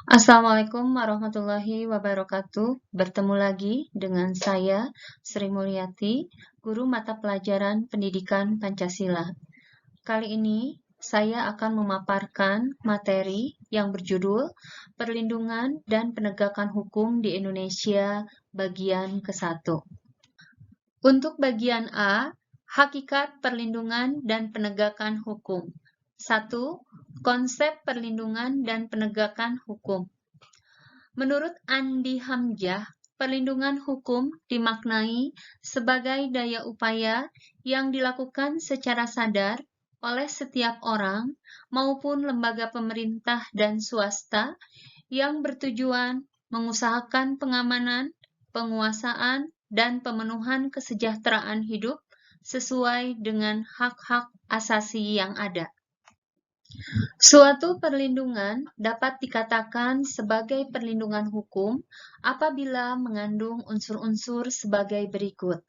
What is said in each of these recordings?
Assalamualaikum warahmatullahi wabarakatuh. Bertemu lagi dengan saya, Sri Mulyati, guru mata pelajaran Pendidikan Pancasila. Kali ini saya akan memaparkan materi yang berjudul Perlindungan dan Penegakan Hukum di Indonesia bagian ke-1. Untuk bagian A, hakikat perlindungan dan penegakan hukum. 1. Konsep perlindungan dan penegakan hukum. Menurut Andi Hamzah, perlindungan hukum dimaknai sebagai daya upaya yang dilakukan secara sadar oleh setiap orang maupun lembaga pemerintah dan swasta yang bertujuan mengusahakan pengamanan, penguasaan, dan pemenuhan kesejahteraan hidup sesuai dengan hak-hak asasi yang ada. Suatu perlindungan dapat dikatakan sebagai perlindungan hukum apabila mengandung unsur-unsur sebagai berikut.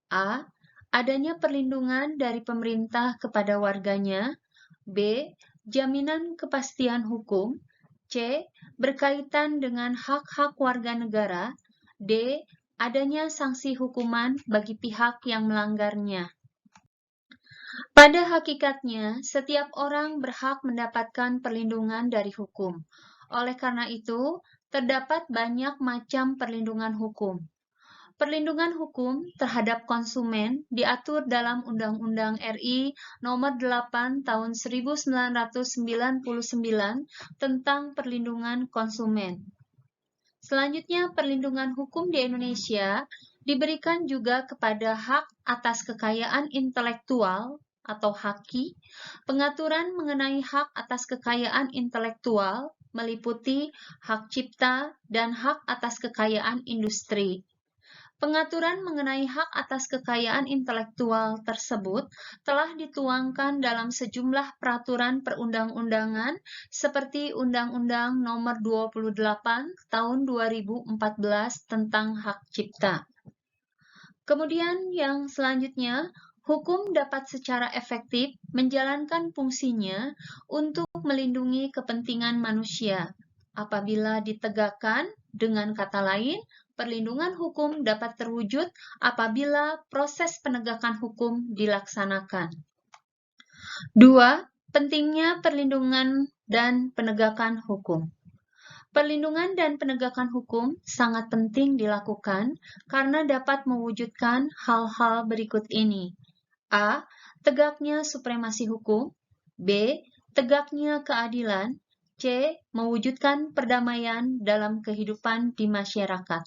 A. Adanya perlindungan dari pemerintah kepada warganya. B. Jaminan kepastian hukum. C. Berkaitan dengan hak-hak warga negara. D. Adanya sanksi hukuman bagi pihak yang melanggarnya. Pada hakikatnya, setiap orang berhak mendapatkan perlindungan dari hukum. Oleh karena itu, terdapat banyak macam perlindungan hukum. Perlindungan hukum terhadap konsumen diatur dalam Undang-Undang RI Nomor 8 Tahun 1999 tentang Perlindungan Konsumen. Selanjutnya, perlindungan hukum di Indonesia diberikan juga kepada hak atas kekayaan intelektual atau HAKI. Pengaturan mengenai hak atas kekayaan intelektual meliputi hak cipta dan hak atas kekayaan industri. Pengaturan mengenai hak atas kekayaan intelektual tersebut telah dituangkan dalam sejumlah peraturan perundang-undangan seperti Undang-Undang Nomor 28 Tahun 2014 tentang Hak Cipta. Kemudian yang selanjutnya, hukum dapat secara efektif menjalankan fungsinya untuk melindungi kepentingan manusia. Apabila ditegakkan, dengan kata lain, perlindungan hukum dapat terwujud apabila proses penegakan hukum dilaksanakan. 2. Pentingnya perlindungan dan penegakan hukum. Perlindungan dan penegakan hukum sangat penting dilakukan karena dapat mewujudkan hal-hal berikut ini. A. Tegaknya supremasi hukum. B. Tegaknya keadilan. C. Mewujudkan perdamaian dalam kehidupan di masyarakat.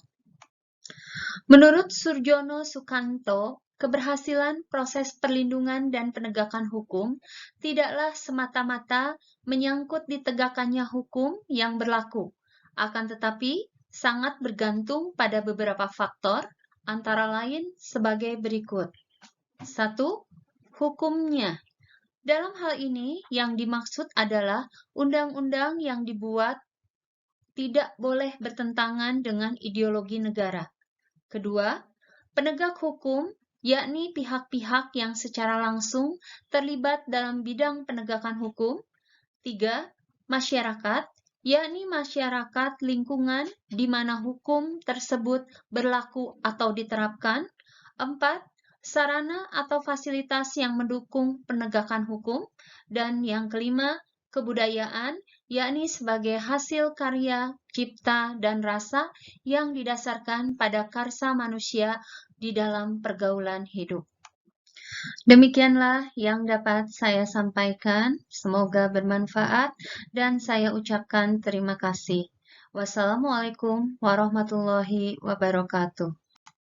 Menurut Surjono Sukanto, keberhasilan proses perlindungan dan penegakan hukum tidaklah semata-mata menyangkut ditegakkannya hukum yang berlaku, akan tetapi sangat bergantung pada beberapa faktor, antara lain sebagai berikut. 1. Hukumnya. Dalam hal ini, yang dimaksud adalah undang-undang yang dibuat tidak boleh bertentangan dengan ideologi negara. Kedua, penegak hukum, yakni pihak-pihak yang secara langsung terlibat dalam bidang penegakan hukum. 3. Masyarakat, yakni masyarakat lingkungan di mana hukum tersebut berlaku atau diterapkan. 4. Sarana atau fasilitas yang mendukung penegakan hukum. Dan yang kelima, kebudayaan, yakni sebagai hasil karya, cipta, dan rasa yang didasarkan pada karsa manusia di dalam pergaulan hidup. Demikianlah yang dapat saya sampaikan. Semoga bermanfaat dan saya ucapkan terima kasih. Wassalamualaikum warahmatullahi wabarakatuh.